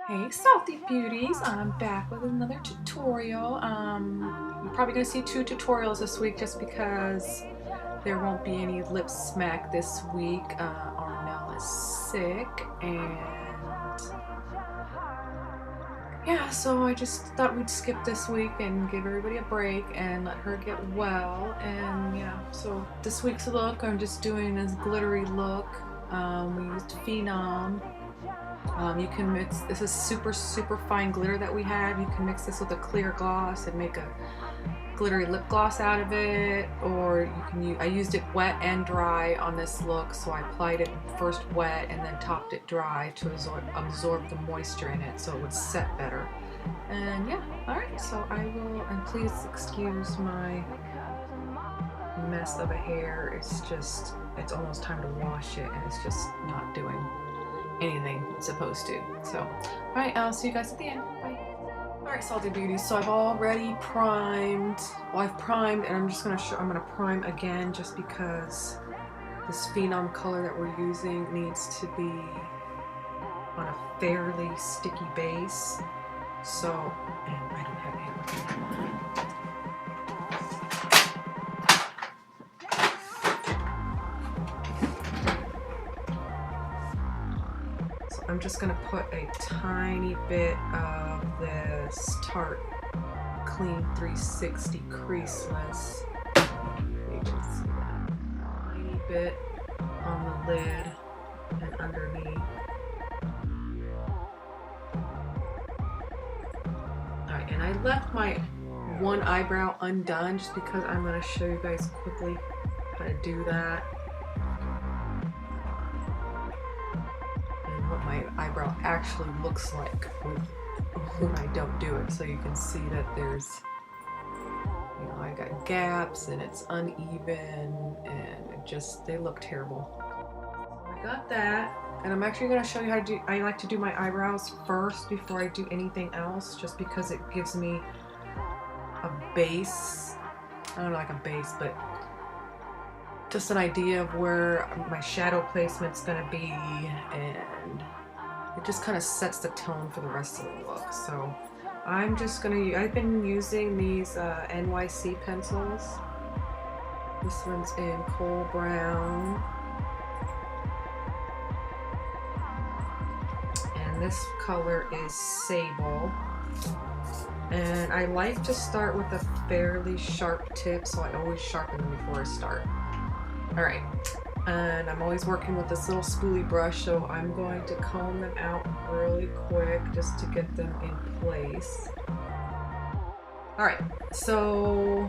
Hey salty beauties, I'm back with another tutorial. You're probably going to see two tutorials this week just because there won't be any lip smack this week. Arnell is sick and yeah, so I just thought we'd skip this week and give everybody a break and let her get well. And yeah, so this week's look, I'm just doing this glittery look. We used Phenom. You can mix, this is super fine glitter that we have. You can mix this with a clear gloss and make a glittery lip gloss out of it, or you can use, I used it wet and dry on this look, so I applied it first wet and then topped it dry to absorb the moisture in it so it would set better. And yeah, alright, so I will, and please excuse my mess of a hair. It's just, it's almost time to wash it and it's just not doing anything it's supposed to. So, alright, I'll see you guys at the end. Bye. Alright, salty beauties, so I've already primed. Well, I've primed and I'm just going to show, I'm going to prime again just because this Phenom color that we're using needs to be on a fairly sticky base. So, and I don't have hair. I'm just going to put a tiny bit of this Tarte Clean 360 creaseless. You can see that. Tiny bit on the lid and underneath. Alright, and I left my one eyebrow undone just because I'm going to show you guys quickly how to do that. What my eyebrow actually looks like when I don't do it, so you can see that there's, you know, I got gaps and it's uneven and it just, they look terrible. So I got that, and I'm actually going to show you how to do, I like to do my eyebrows first before I do anything else, just because it gives me a base, I don't know, like a base, but just an idea of where my shadow placement's gonna be, and it just kind of sets the tone for the rest of the look. So I'm just gonna, I've been using these NYC pencils. This one's in Coal Brown. And this color is Sable. And I like to start with a fairly sharp tip, so I always sharpen them before I start. Alright, and I'm always working with this little spoolie brush, so I'm going to comb them out really quick just to get them in place. Alright, so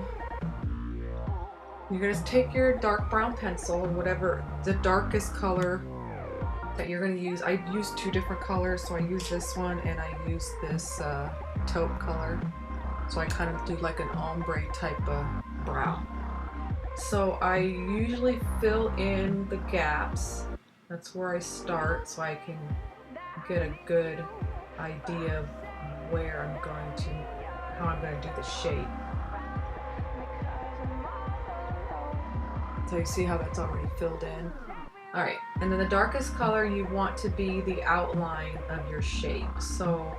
you're going to take your dark brown pencil and whatever the darkest color that you're going to use. I use two different colors, so I use this one and I use this taupe color. So I kind of do like an ombre type of brow. So I usually fill in the gaps. That's where I start, so I can get a good idea of where I'm going to, how I'm going to do the shape. So you see how that's already filled in? Alright, and then the darkest color you want to be the outline of your shape. So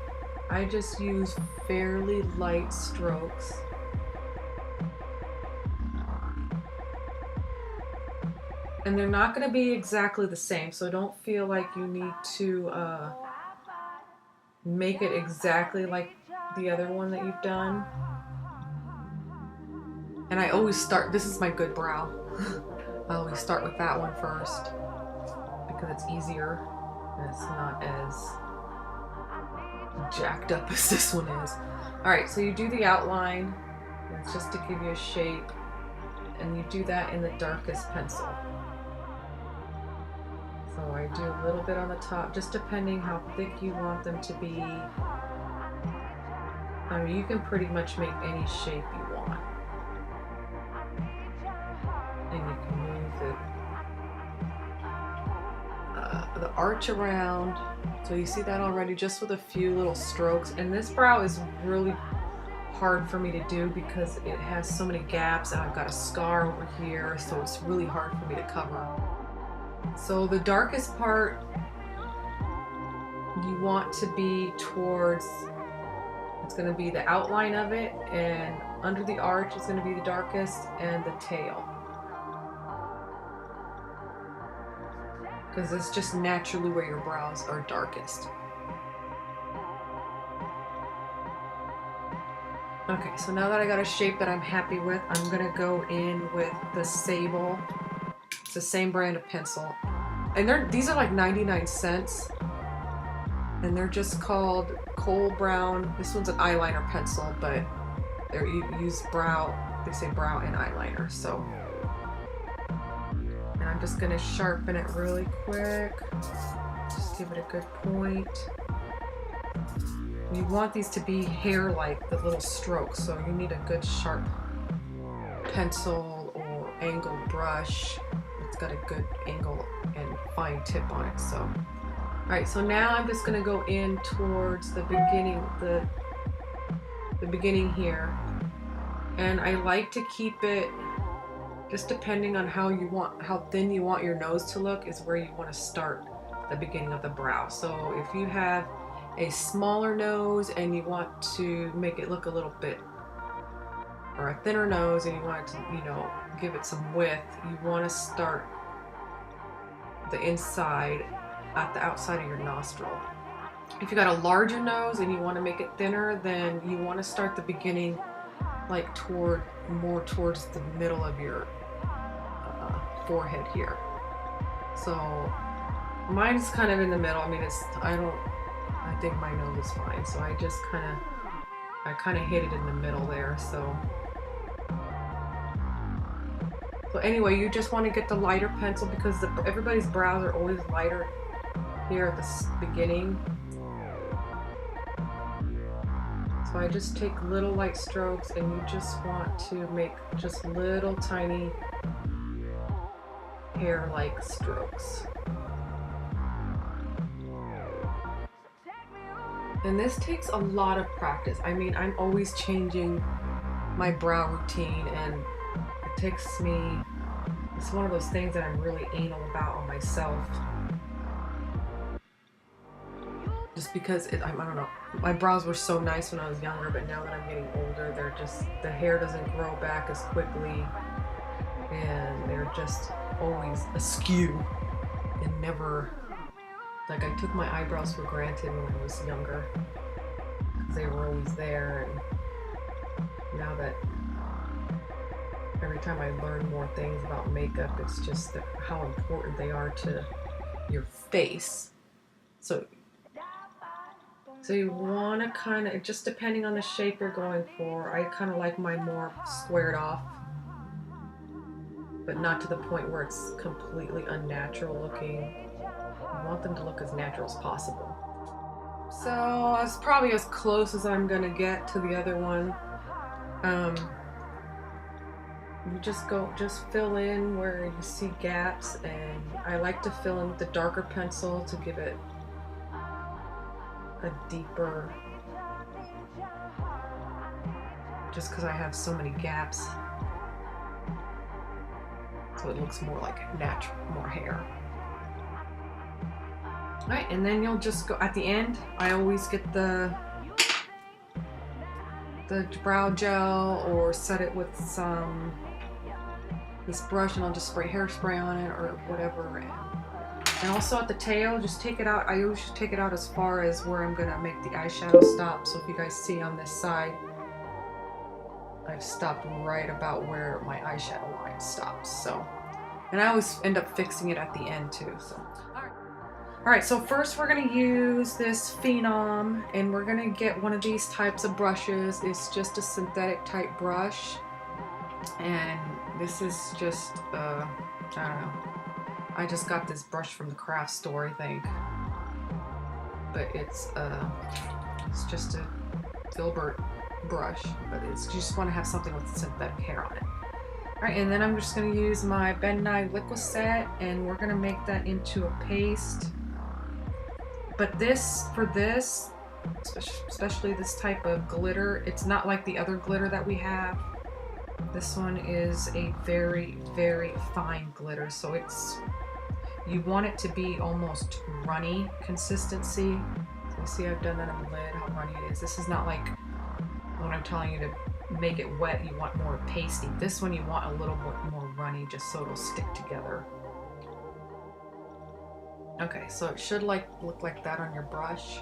I just use fairly light strokes. And they're not going to be exactly the same, so don't feel like you need to make it exactly like the other one that you've done. And I always start, this is my good brow. I always start with that one first because it's easier and it's not as jacked up as this one is. Alright, so you do the outline, and it's just to give you a shape, and you do that in the darkest pencil. So I do a little bit on the top, just depending how thick you want them to be. I mean, you can pretty much make any shape you want. And you can move the arch around. So you see that already just with a few little strokes. And this brow is really hard for me to do because it has so many gaps and I've got a scar over here, so it's really hard for me to cover. So the darkest part you want to be towards, it's going to be the outline of it, and under the arch is going to be the darkest, and the tail. Because it's just naturally where your brows are darkest. Okay, so now that I got a shape that I'm happy with, I'm gonna go in with the Sable. It's the same brand of pencil. And these are like 99 cents. And they're just called Coal Brown. This one's an eyeliner pencil, but you use brow, they say brow and eyeliner, so. And I'm just gonna sharpen it really quick. Just give it a good point. You want these to be hair-like, the little strokes, so you need a good sharp pencil or angled brush. It's got a good angle and fine tip on it. So, all right. So now I'm just gonna go in towards the beginning, the beginning here, and I like to keep it just depending on how thin you want your nose to look is where you want to start the beginning of the brow. So if you have a smaller nose and you want to make it look a little bit, or a thinner nose and you want it to, you know, give it some width, you want to start the inside at the outside of your nostril. If you got a larger nose and you want to make it thinner, then you want to start the beginning like more towards the middle of your forehead here. So mine's kind of in the middle. I mean, I think my nose is fine, so I just kind of hit it in the middle there. So anyway, you just want to get the lighter pencil because everybody's brows are always lighter here at the beginning. So I just take little light strokes, and you just want to make just little tiny hair-like strokes. And this takes a lot of practice. I mean, I'm always changing my brow routine, and it takes me, it's one of those things that I'm really anal about on myself. Just because, I don't know, my brows were so nice when I was younger, but now that I'm getting older, the hair doesn't grow back as quickly, and they're just always askew and never, like, I took my eyebrows for granted when I was younger because they were always there, and now that every time I learn more things about makeup, it's just how important they are to your face. So you want to kind of, just depending on the shape you're going for, I kind of like mine more squared off, but not to the point where it's completely unnatural looking. I want them to look as natural as possible. So it's probably as close as I'm gonna get to the other one. You just fill in where you see gaps, and I like to fill in with the darker pencil to give it a deeper, just because I have so many gaps, so it looks more like natural, more hair. Alright, and then you'll just go at the end. I always get the brow gel, or set it with this brush, and I'll just spray hairspray on it or whatever. And also at the tail, just take it out. I usually take it out as far as where I'm gonna make the eyeshadow stop. So if you guys see on this side, I've stopped right about where my eyeshadow line stops. So, and I always end up fixing it at the end too. So, all right. So first we're gonna use this Phenom, and we're gonna get one of these types of brushes. It's just a synthetic type brush, and this is just I don't know. I just got this brush from the craft store, I think, but it's just a filbert brush, but you just want to have something with synthetic hair on it. All right, and then I'm just going to use my Ben Nye Liquid Set, and we're going to make that into a paste. But for this, especially this type of glitter, it's not like the other glitter that we have. This one is a very, very fine glitter, so you want it to be almost runny consistency. So you see I've done that on the lid, how runny it is. This is not like when I'm telling you to make it wet, you want more pasty. This one you want a little bit more runny just so it'll stick together. Okay, so it should look like that on your brush.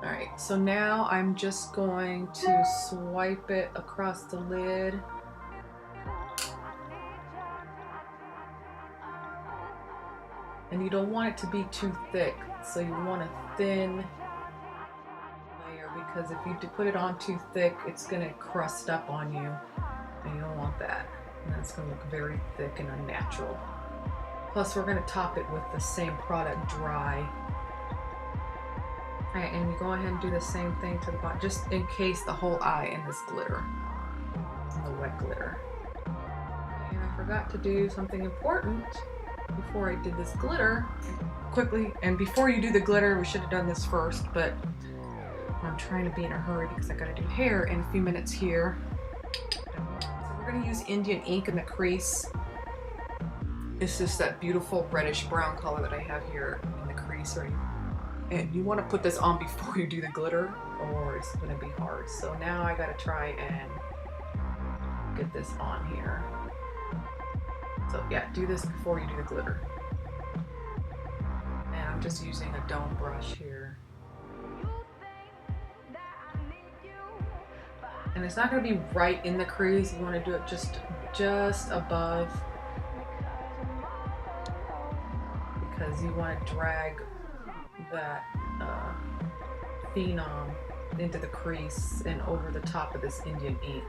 All right, so now I'm just going to swipe it across the lid. And you don't want it to be too thick, so you want a thin layer, because if you put it on too thick, it's gonna crust up on you, and you don't want that. And that's gonna look very thick and unnatural. Plus, we're gonna top it with the same product dry. All right, and you go ahead and do the same thing to the bottom, just in case the whole eye in this glitter, the wet glitter. And I forgot to do something important before I did this glitter quickly. And before you do the glitter, we should have done this first, but I'm trying to be in a hurry because I gotta do hair in a few minutes here. So we're gonna use Indian ink in the crease. It's just that beautiful reddish brown color that I have here in the crease, right? And you want to put this on before you do the glitter, or it's going to be hard. So now I got to try and get this on here. So yeah, do this before you do the glitter. And I'm just using a dome brush here. And it's not going to be right in the crease. You want to do it just above, because you want to drag that phenom into the crease and over the top of this Indian ink.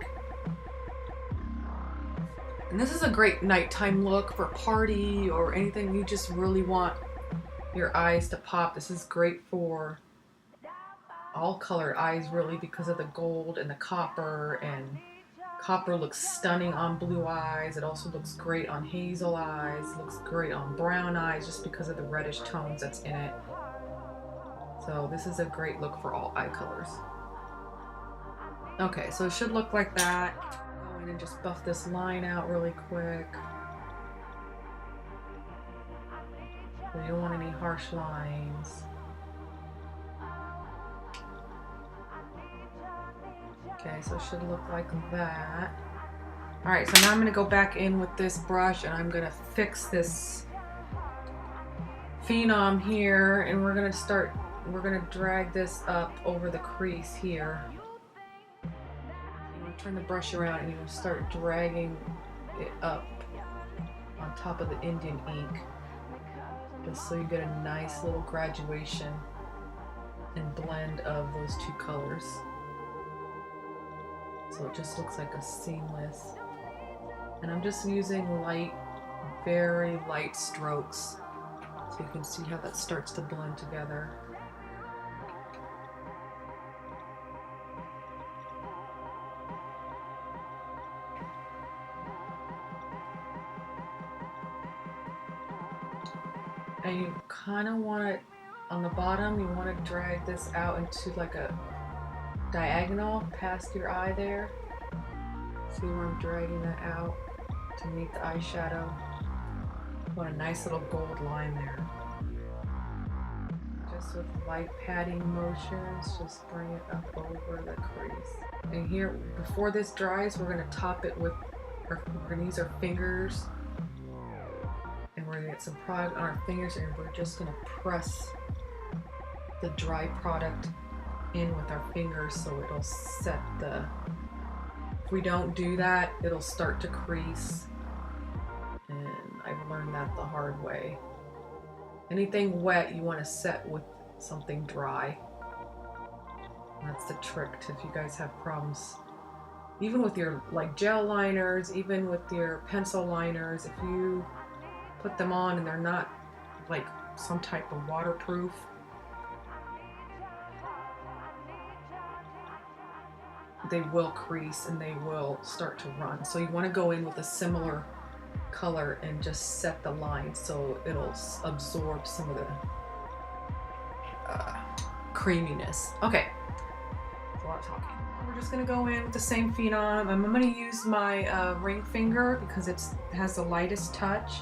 And this is a great nighttime look for a party or anything you just really want your eyes to pop. This is great for all colored eyes really, because of the gold and the copper, and copper looks stunning on blue eyes. It also looks great on hazel eyes, looks great on brown eyes just because of the reddish tones that's in it. So this is a great look for all eye colors. Okay, so it should look like that. Go in and just buff this line out really quick. So you don't want any harsh lines. Okay, so it should look like that. All right, so now I'm gonna go back in with this brush and I'm gonna fix this phenom here, and we're gonna drag this up over the crease here. You turn the brush around and you start dragging it up on top of the Indian ink, just so you get a nice little graduation and blend of those two colors. So it just looks like a seamless. And I'm just using light, very light strokes, so you can see how that starts to blend together. And you kind of want it on the bottom, you want to drag this out into like a diagonal past your eye there. See where I'm dragging that out to meet the eyeshadow? Want a nice little gold line there. Just with light patting motions, just bring it up over the crease. And here, before this dries, we're going to top it with, we're going to use our fingers. And we're going to get some product on our fingers, and we're just going to press the dry product in with our fingers so it'll set the, if we don't do that, it'll start to crease. And I've learned that the hard way. Anything wet you want to set with something dry. And that's the trick to, if you guys have problems, even with your like gel liners, even with your pencil liners, if you put them on and they're not like some type of waterproof, they will crease and they will start to run. So you want to go in with a similar color and just set the line so it'll absorb some of the creaminess. Okay, that's a lot of talking. We're just gonna go in with the same phenom. I'm gonna use my ring finger because it has the lightest touch,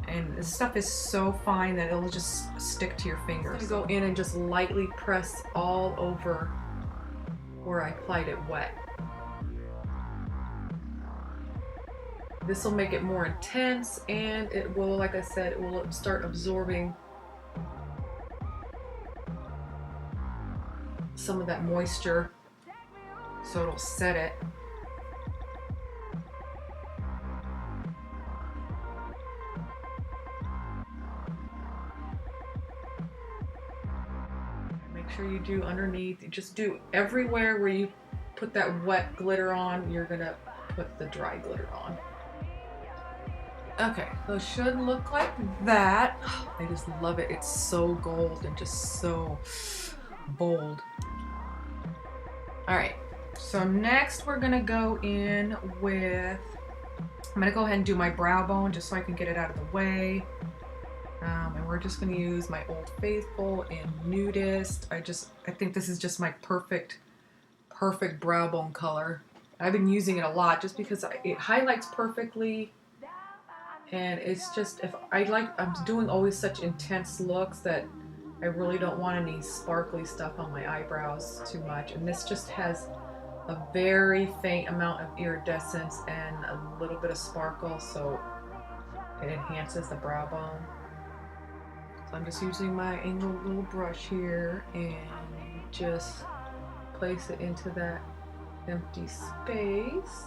And this stuff is so fine that it'll just stick to your fingers. I'm gonna go in and just lightly press all over where I applied it wet. This will make it more intense, and it will, like I said, it will start absorbing some of that moisture, so it'll set it. Make sure you do underneath. You just do everywhere where you put that wet glitter on, you're gonna put the dry glitter on. Okay, so it should look like that. I just love it. It's so gold and just so bold. All right, so next we're gonna go in with, I'm gonna go ahead and do my brow bone just so I can get it out of the way. And we're just gonna use my Old Faithful in Nudist. I think this is just my perfect brow bone color. I've been using it a lot just because it highlights perfectly. And it's just, I'm doing always such intense looks that I really don't want any sparkly stuff on my eyebrows too much. And this just has a very faint amount of iridescence and a little bit of sparkle, so it enhances the brow bone. So I'm just using my angled little brush here and just place it into that empty space.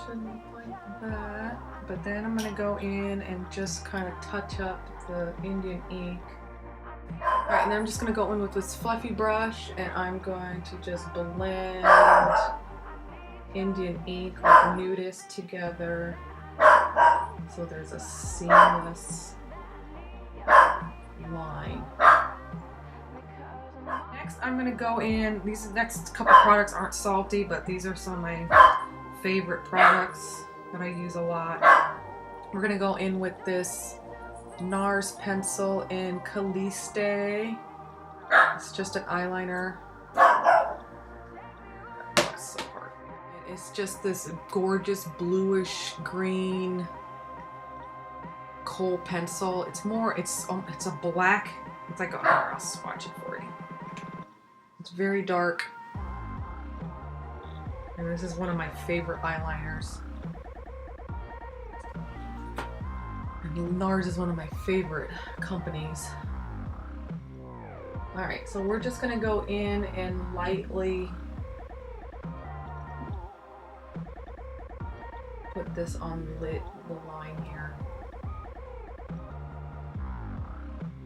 Should look like that. But then I'm gonna go in and just kind of touch up the Indian ink. Alright, and then I'm just gonna go in with this fluffy brush and I'm going to just blend Indian ink with Nudist together so there's a seamless line. Next I'm gonna go in, these next couple products aren't salty, but these are some of my favorite products that I use a lot. We're gonna go in with this NARS pencil in Caliste. It's just an eyeliner. It's so hard. It's just this gorgeous bluish green kohl pencil. It's a black. It's like I'll swatch it for you. It's very dark. And this is one of my favorite eyeliners. And NARS is one of my favorite companies. Alright, so we're just going to go in and lightly put this on the line here.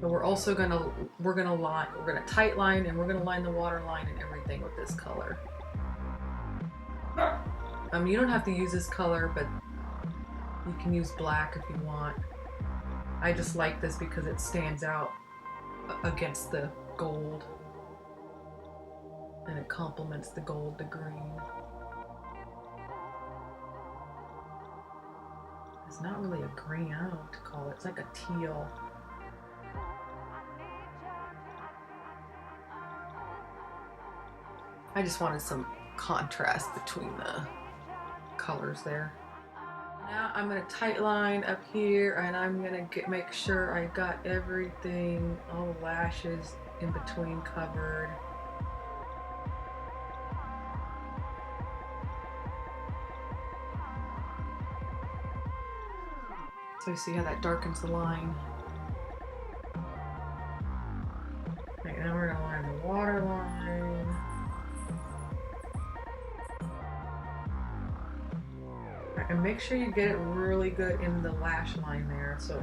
But we're also going to, we're going to tight line and we're going to line the water line and everything with this color. You don't have to use this color, but you can use black if you want. I just like this because it stands out against the gold and it complements the gold, the green. It's not really a green, I don't know what to call it. It's like a teal. I just wanted some contrast between the colors there. Now I'm going to tight line up here and I'm going to make sure I got everything, all the lashes in between covered. So you see how that darkens the line. Right, now we're going to line the water line. And make sure you get it really good in the lash line there so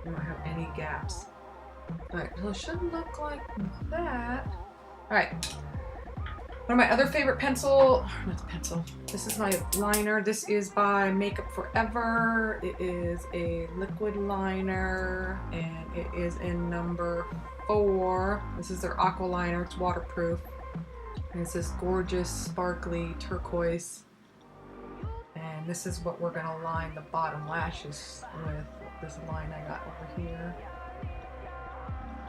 you don't have any gaps. Alright, so it should look like that. Alright, one of my other favorite this is my liner. This is by Makeup Forever. It is a liquid liner and it is in number 4. This is their aqua liner, it's waterproof. And it's this gorgeous, sparkly turquoise. And this is what we're going to line the bottom lashes with this line I got over here.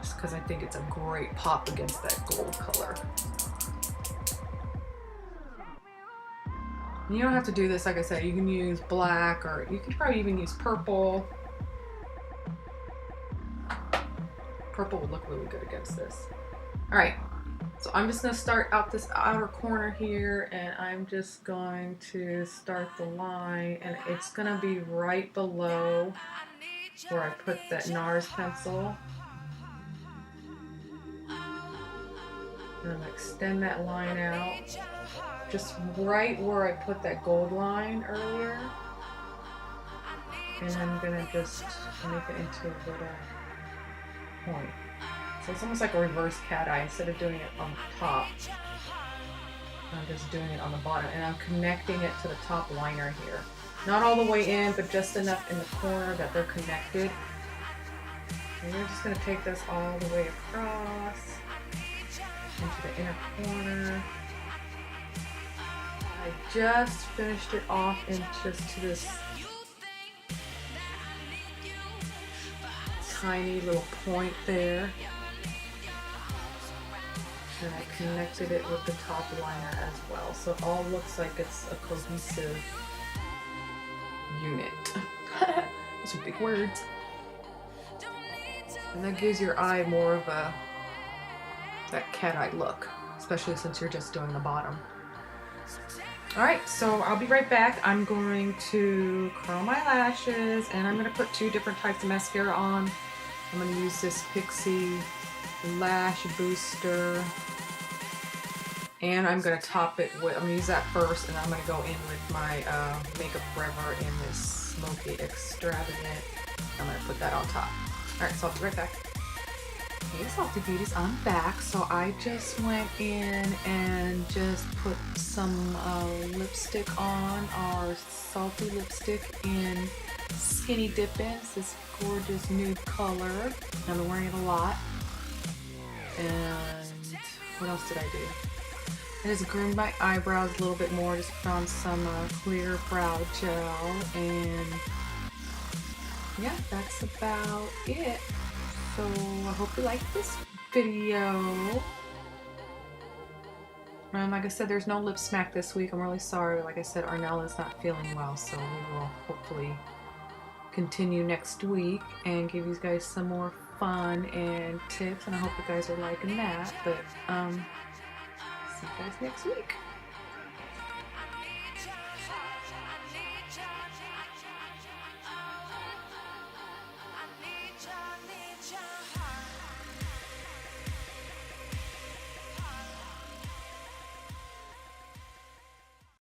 Just because I think it's a great pop against that gold color. You don't have to do this, like I said, you can use black or you can probably even use purple. purple would look really good against this. All right, so I'm just gonna start out this outer corner here, and I'm just going to start the line, and it's gonna be right below where I put that NARS pencil. And I'm gonna extend that line out, just right where I put that gold line earlier. And I'm gonna just make it into a little point. So it's almost like a reverse cat eye. Instead of doing it on the top, I'm just doing it on the bottom, and I'm connecting it to the top liner here. Not all the way in, but just enough in the corner that they're connected. And we're just gonna take this all the way across into the inner corner. I just finished it off in just to this tiny little point there. And I connected it with the top liner as well. So it all looks like it's a cohesive unit. Those are big words. And that gives your eye more of that cat-eye look, especially since you're just doing the bottom. Alright, so I'll be right back. I'm going to curl my lashes, and I'm going to put 2 different types of mascara on. I'm going to use this Pixie Lash Booster, and I'm going to top it with, I'm going to use that first, and I'm going to go in with my Makeup Forever in this Smoky Extravagant. I'm going to put that on top. Alright, so I'll be right back. Hey Salty Beauties, I'm back. So I just went in and just put some lipstick on, our Salty lipstick in Skinny Dippin'. This gorgeous nude color. I've been wearing it a lot. And what else did I do? I just groomed my eyebrows a little bit more, just put on some clear brow gel, and yeah, that's about it. So I hope you like this video. And like I said, there's no lip smack this week. I'm really sorry. Like I said, Arnell is not feeling well, so we will hopefully continue next week and give you guys some more fun and tips. And I hope you guys are liking that. But see you guys next week.